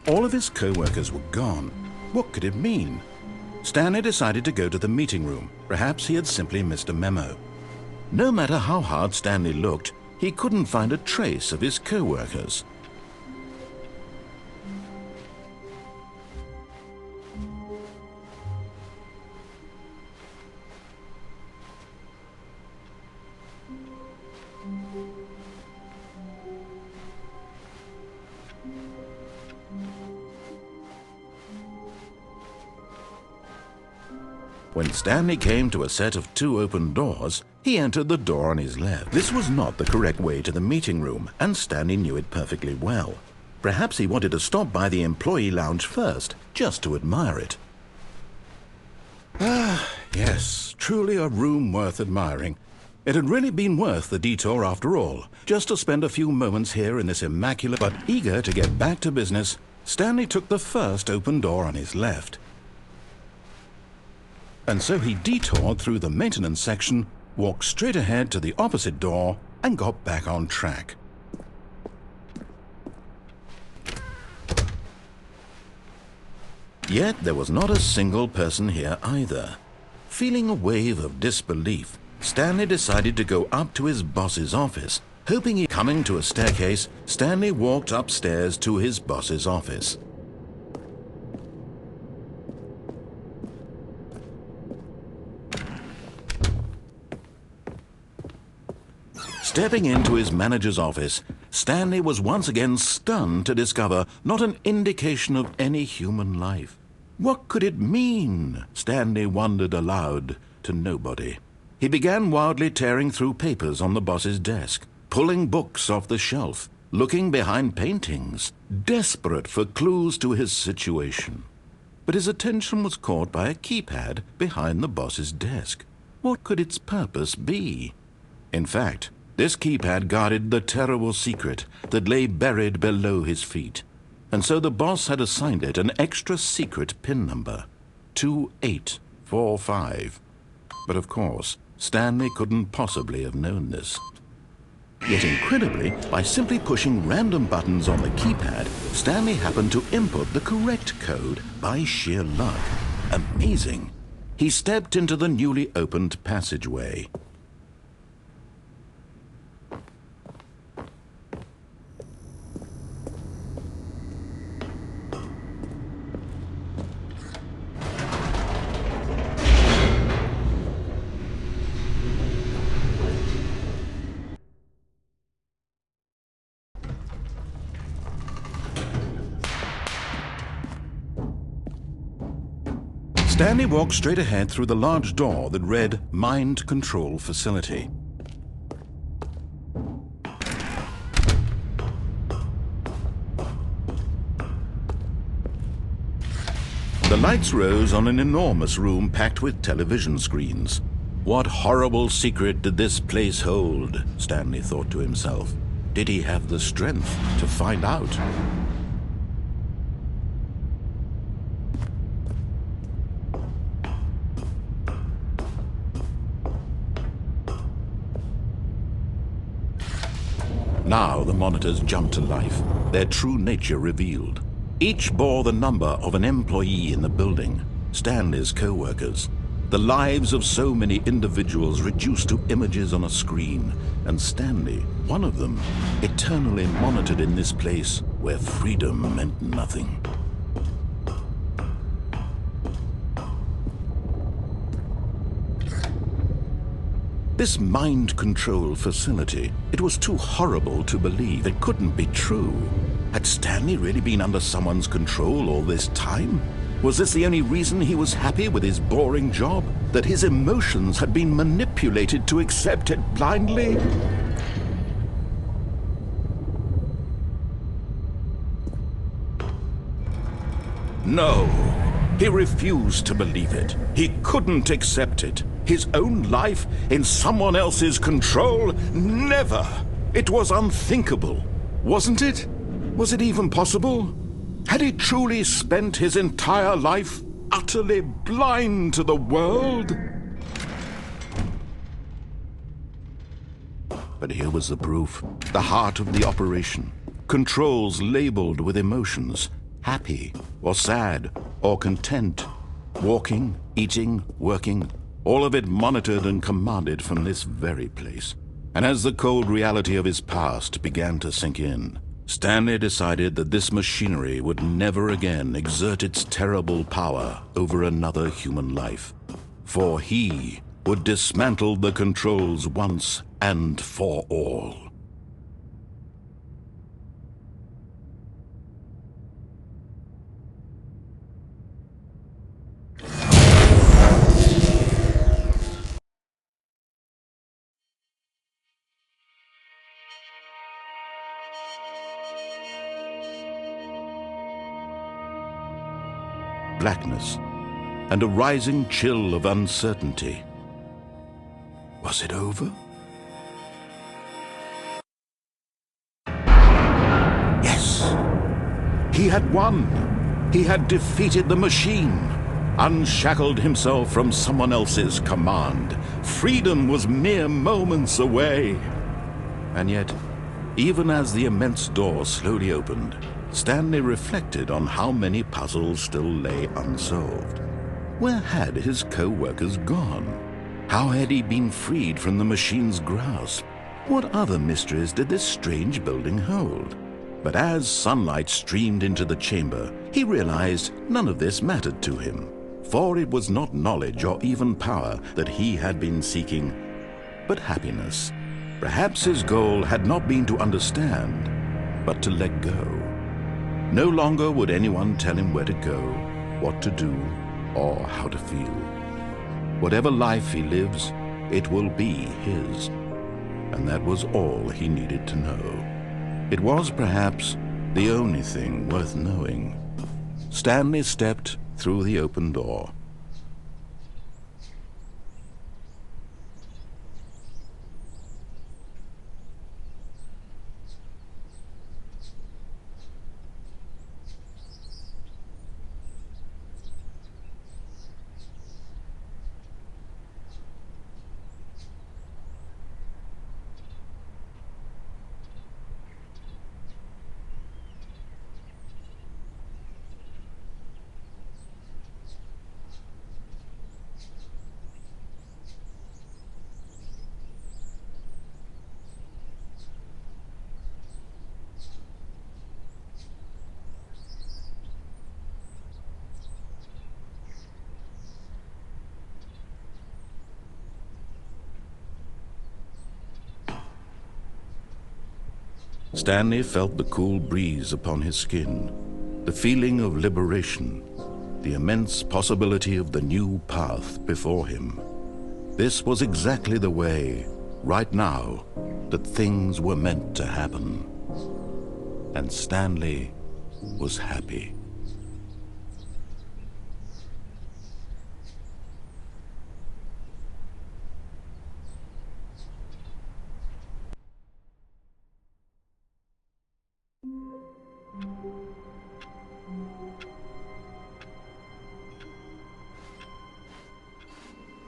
All of his co-workers were gone. What could it mean? Stanley decided to go to the meeting room. Perhaps he had simply missed a memo. No matter how hard Stanley looked, he couldn't find a trace of his co-workers. When Stanley came to a set of 2 open doors, he entered the door on his left. This was not the correct way to the meeting room, and Stanley knew it perfectly well. Perhaps he wanted to stop by the employee lounge first, just to admire it. Ah, yes, truly a room worth admiring. It had really been worth the detour after all, just to spend a few moments here in this immaculate. But eager to get back to business, Stanley took the first open door on his left. And so he detoured through the maintenance section, walked straight ahead to the opposite door, and got back on track. Yet there was not a single person here either. Feeling a wave of disbelief, Stanley decided to go up to his boss's office. Coming to a staircase, Stanley walked upstairs to his boss's office. Stepping into his manager's office, Stanley was once again stunned to discover not an indication of any human life. What could it mean? Stanley wondered aloud to nobody. He began wildly tearing through papers on the boss's desk, pulling books off the shelf, looking behind paintings, desperate for clues to his situation. But his attention was caught by a keypad behind the boss's desk. What could its purpose be? In fact, this keypad guarded the terrible secret that lay buried below his feet. And so the boss had assigned it an extra secret PIN number, 2845. But of course, Stanley couldn't possibly have known this. Yet incredibly, by simply pushing random buttons on the keypad, Stanley happened to input the correct code by sheer luck. Amazing! He stepped into the newly opened passageway. Stanley walked straight ahead through the large door that read Mind Control Facility. The lights rose on an enormous room packed with television screens. What horrible secret did this place hold? Stanley thought to himself. Did he have the strength to find out? Now the monitors jumped to life, their true nature revealed. Each bore the number of an employee in the building, Stanley's co-workers. The lives of so many individuals reduced to images on a screen, and Stanley, one of them, eternally monitored in this place where freedom meant nothing. This mind control facility, it was too horrible to believe. It couldn't be true. Had Stanley really been under someone's control all this time? Was this the only reason he was happy with his boring job? That his emotions had been manipulated to accept it blindly? No, he refused to believe it. He couldn't accept it. His own life in someone else's control? Never! It was unthinkable, wasn't it? Was it even possible? Had he truly spent his entire life utterly blind to the world? But here was the proof, the heart of the operation. Controls labeled with emotions, happy or sad or content, walking, eating, working, all of it monitored and commanded from this very place. And as the cold reality of his past began to sink in, Stanley decided that this machinery would never again exert its terrible power over another human life, for he would dismantle the controls once and for all. Blackness and a rising chill of uncertainty. Was it over? Yes! He had won! He had defeated the machine, unshackled himself from someone else's command. Freedom was mere moments away. And yet, even as the immense door slowly opened, Stanley reflected on how many puzzles still lay unsolved. Where had his co-workers gone? How had he been freed from the machine's grasp? What other mysteries did this strange building hold? But as sunlight streamed into the chamber, he realized none of this mattered to him, for it was not knowledge or even power that he had been seeking, but happiness. Perhaps his goal had not been to understand, but to let go. No longer would anyone tell him where to go, what to do, or how to feel. Whatever life he lives, it will be his. And that was all he needed to know. It was perhaps the only thing worth knowing. Stanley stepped through the open door. Stanley felt the cool breeze upon his skin, the feeling of liberation, the immense possibility of the new path before him. This was exactly the way, right now, that things were meant to happen. And Stanley was happy.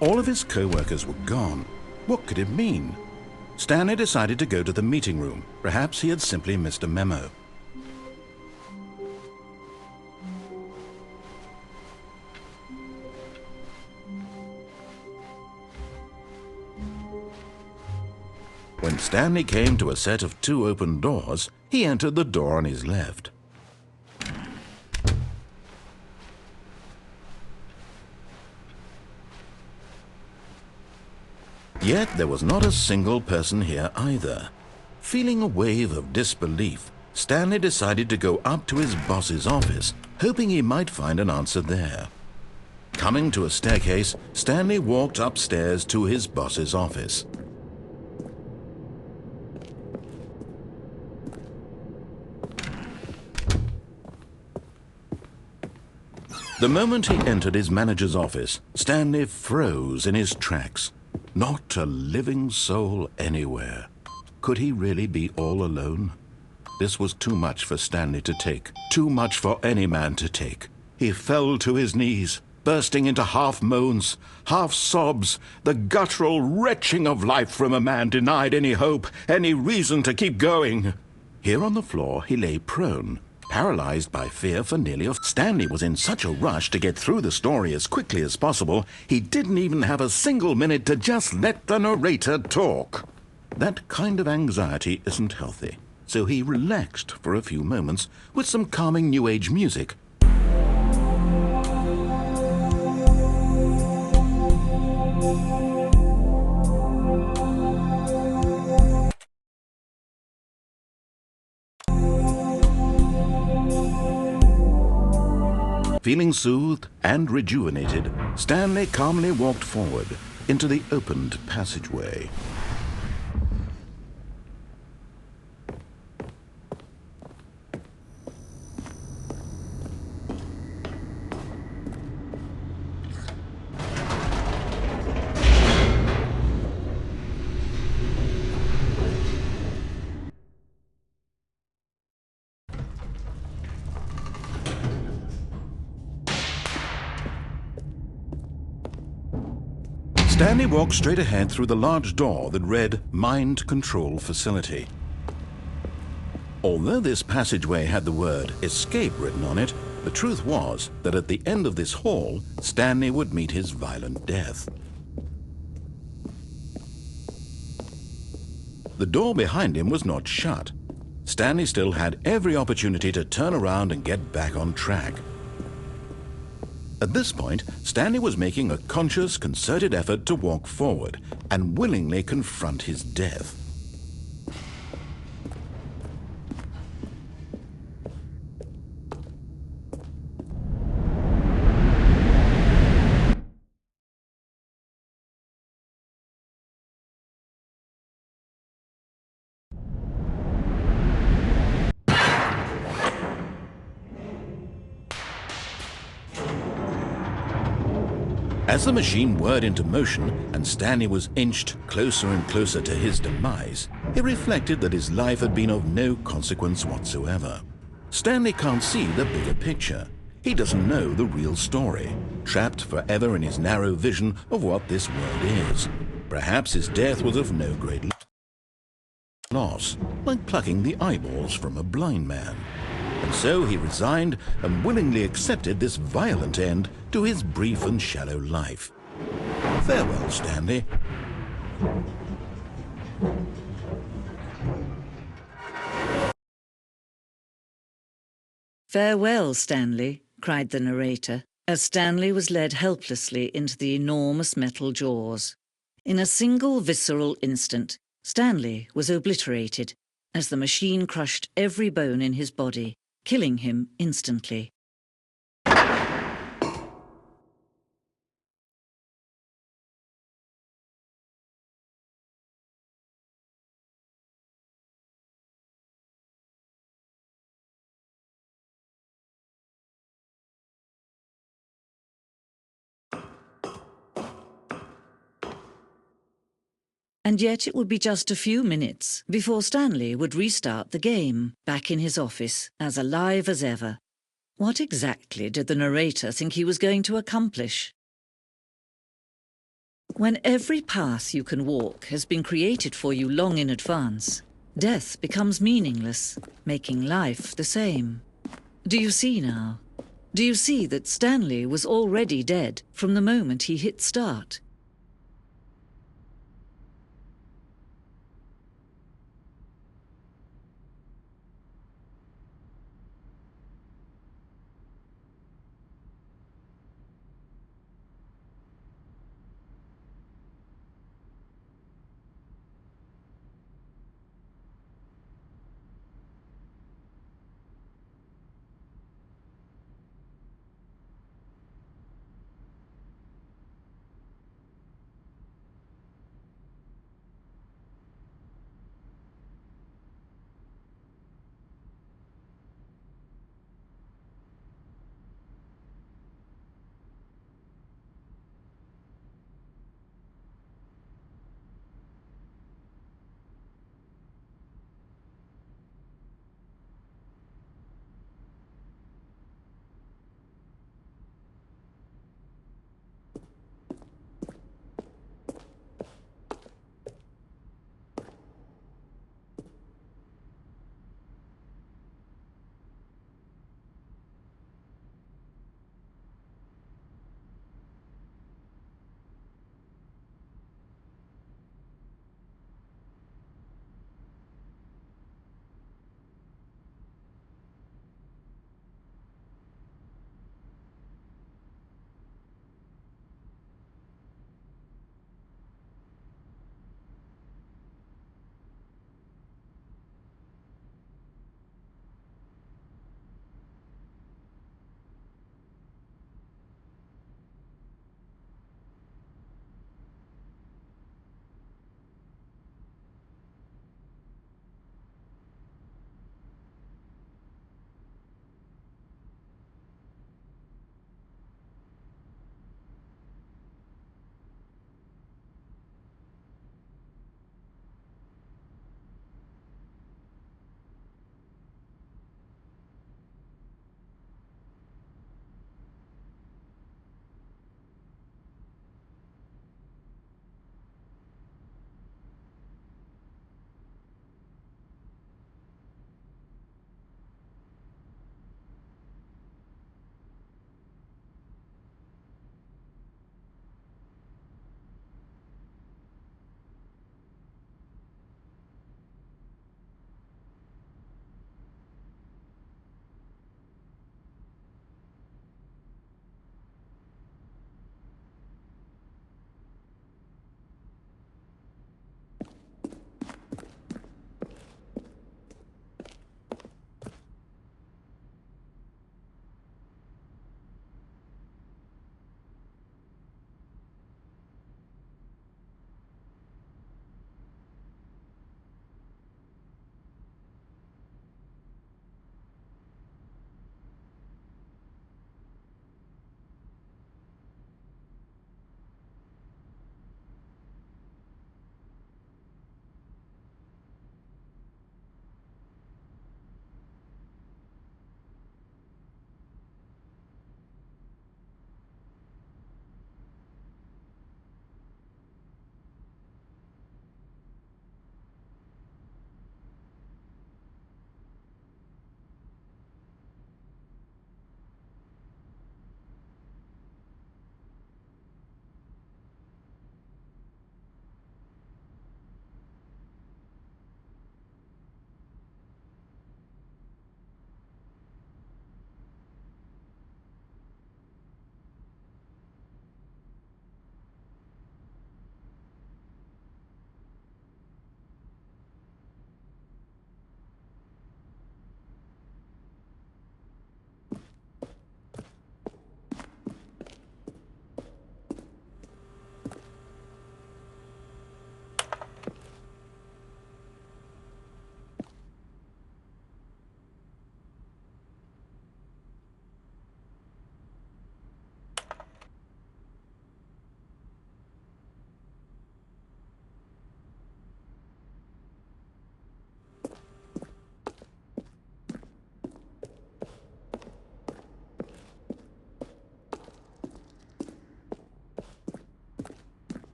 All of his co-workers were gone. What could it mean? Stanley decided to go to the meeting room. Perhaps he had simply missed a memo. When Stanley came to a set of 2 open doors, he entered the door on his left. Yet there was not a single person here either. Feeling a wave of disbelief, Stanley decided to go up to his boss's office, hoping he might find an answer there. Coming to a staircase, Stanley walked upstairs to his boss's office. The moment he entered his manager's office, Stanley froze in his tracks. Not a living soul anywhere. Could he really be all alone? This was too much for Stanley to take, too much for any man to take. He fell to his knees, bursting into half moans, half sobs, the guttural retching of life from a man denied any hope, any reason to keep going. Here on the floor he lay prone, Paralyzed by fear for nearly Stanley was in such a rush to get through the story as quickly as possible, he didn't even have a single minute to just let the narrator talk. That kind of anxiety isn't healthy, so he relaxed for a few moments with some calming New Age music. Feeling soothed and rejuvenated, Stanley calmly walked forward into the opened passageway. Stanley walked straight ahead through the large door that read Mind Control Facility. Although this passageway had the word Escape written on it, the truth was that at the end of this hall, Stanley would meet his violent death. The door behind him was not shut. Stanley still had every opportunity to turn around and get back on track. At this point, Stanley was making a conscious, concerted effort to walk forward and willingly confront his death. As the machine whirred into motion and Stanley was inched closer and closer to his demise, he reflected that his life had been of no consequence whatsoever. Stanley can't see the bigger picture. He doesn't know the real story, trapped forever in his narrow vision of what this world is. Perhaps his death was of no great loss, like plucking the eyeballs from a blind man. And so he resigned and willingly accepted this violent end to his brief and shallow life. Farewell, Stanley. "Farewell, Stanley," cried the narrator, as Stanley was led helplessly into the enormous metal jaws. In a single visceral instant, Stanley was obliterated as the machine crushed every bone in his body, killing him instantly. And yet it would be just a few minutes before Stanley would restart the game, back in his office, as alive as ever. What exactly did the narrator think he was going to accomplish? When every path you can walk has been created for you long in advance, death becomes meaningless, making life the same. Do you see now? Do you see that Stanley was already dead from the moment he hit start?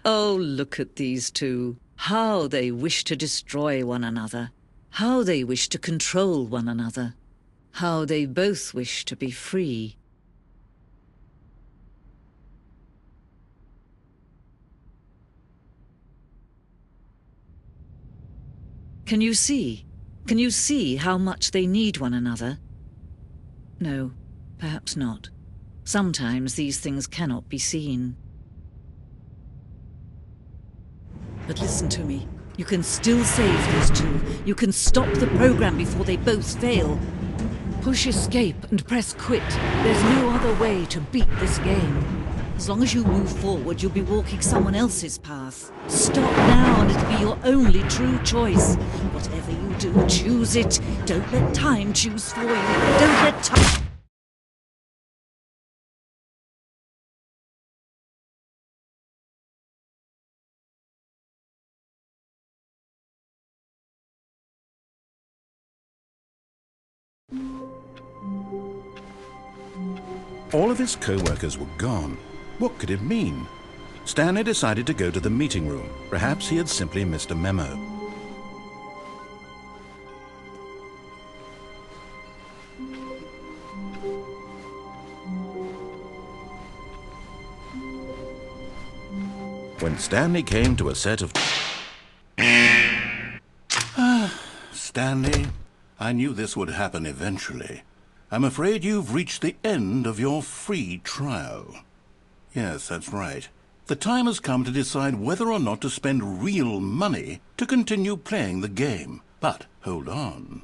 Oh, look at these two. How they wish to destroy one another. How they wish to control one another. How they both wish to be free. Can you see? Can you see how much they need one another? No, perhaps not. Sometimes these things cannot be seen. But listen to me. You can still save these two. You can stop the program before they both fail. Push escape and press quit. There's no other way to beat this game. As long as you move forward, you'll be walking someone else's path. Stop now and it'll be your only true choice. Whatever you do, choose it. Don't let time choose for you. Don't let time... All of his co-workers were gone. What could it mean? Stanley decided to go to the meeting room. Perhaps he had simply missed a memo. When Stanley came to a set of... Stanley, I knew this would happen eventually. I'm afraid you've reached the end of your free trial. Yes, that's right. The time has come to decide whether or not to spend real money to continue playing the game. But hold on.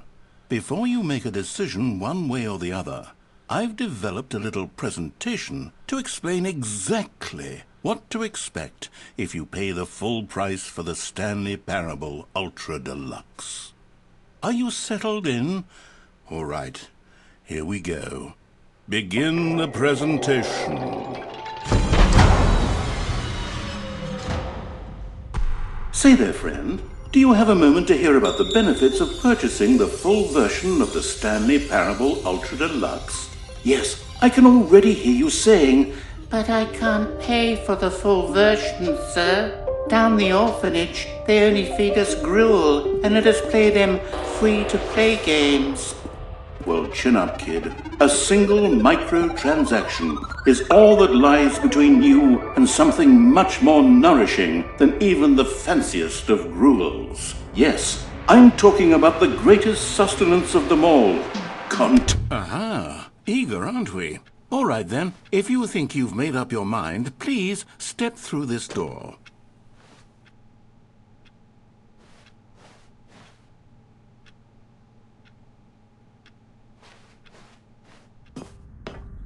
Before you make a decision one way or the other, I've developed a little presentation to explain exactly what to expect if you pay the full price for the Stanley Parable Ultra Deluxe. Are you settled in? All right. Here we go. Begin the presentation. Say there, friend. Do you have a moment to hear about the benefits of purchasing the full version of the Stanley Parable Ultra Deluxe? Yes, I can already hear you saying, "But I can't pay for the full version, sir. Down the orphanage, they only feed us gruel and let us play them free-to-play games." Well, chin up, kid. A single microtransaction is all that lies between you and something much more nourishing than even the fanciest of gruels. Yes, I'm talking about the greatest sustenance of them all. Aha, eager, aren't we? All right then, if you think you've made up your mind, please step through this door.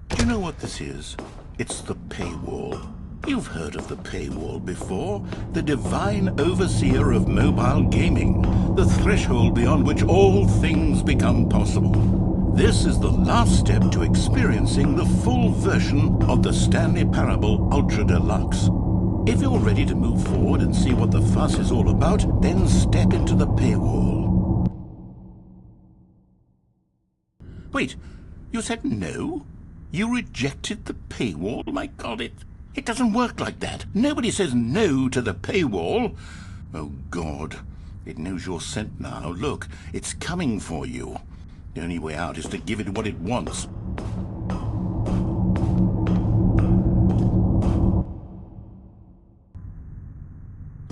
Do you know what this is? It's the paywall. You've heard of the paywall before. The divine overseer of mobile gaming. The threshold beyond which all things become possible. This is the last step to experiencing the full version of the Stanley Parable Ultra Deluxe. If you're ready to move forward and see what the fuss is all about, then step into the paywall. Wait, you said no? You rejected the paywall? My God, it doesn't work like that. Nobody says no to the paywall. Oh, God. It knows you're sent now. Look, it's coming for you. The only way out is to give it what it wants.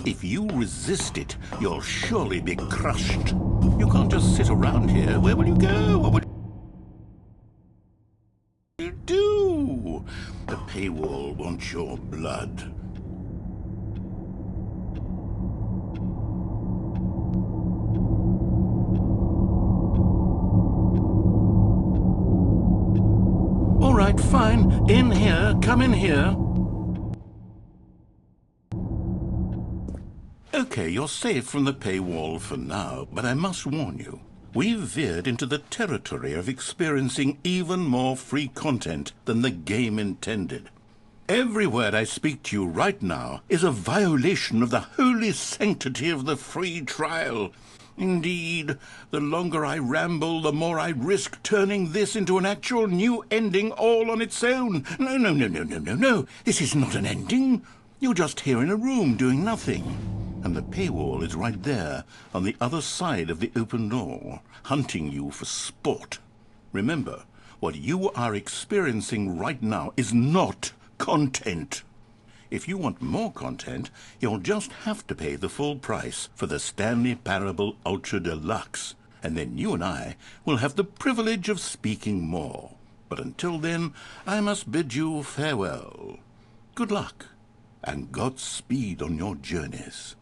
If you resist it, you'll surely be crushed. You can't just sit around here. Where will you go? What will you do? The paywall wants your blood. All right, fine. In here. Come in here. Okay, you're safe from the paywall for now, but I must warn you. We've veered into the territory of experiencing even more free content than the game intended. Every word I speak to you right now is a violation of the holy sanctity of the free trial. Indeed, the longer I ramble, the more I risk turning this into an actual new ending all on its own. No, no, no, no, no, no, no. This is not an ending. You're just here in a room doing nothing. And the paywall is right there, on the other side of the open door, hunting you for sport. Remember, what you are experiencing right now is not content. If you want more content, you'll just have to pay the full price for the Stanley Parable Ultra Deluxe, and then you and I will have the privilege of speaking more. But until then, I must bid you farewell. Good luck, and Godspeed on your journeys.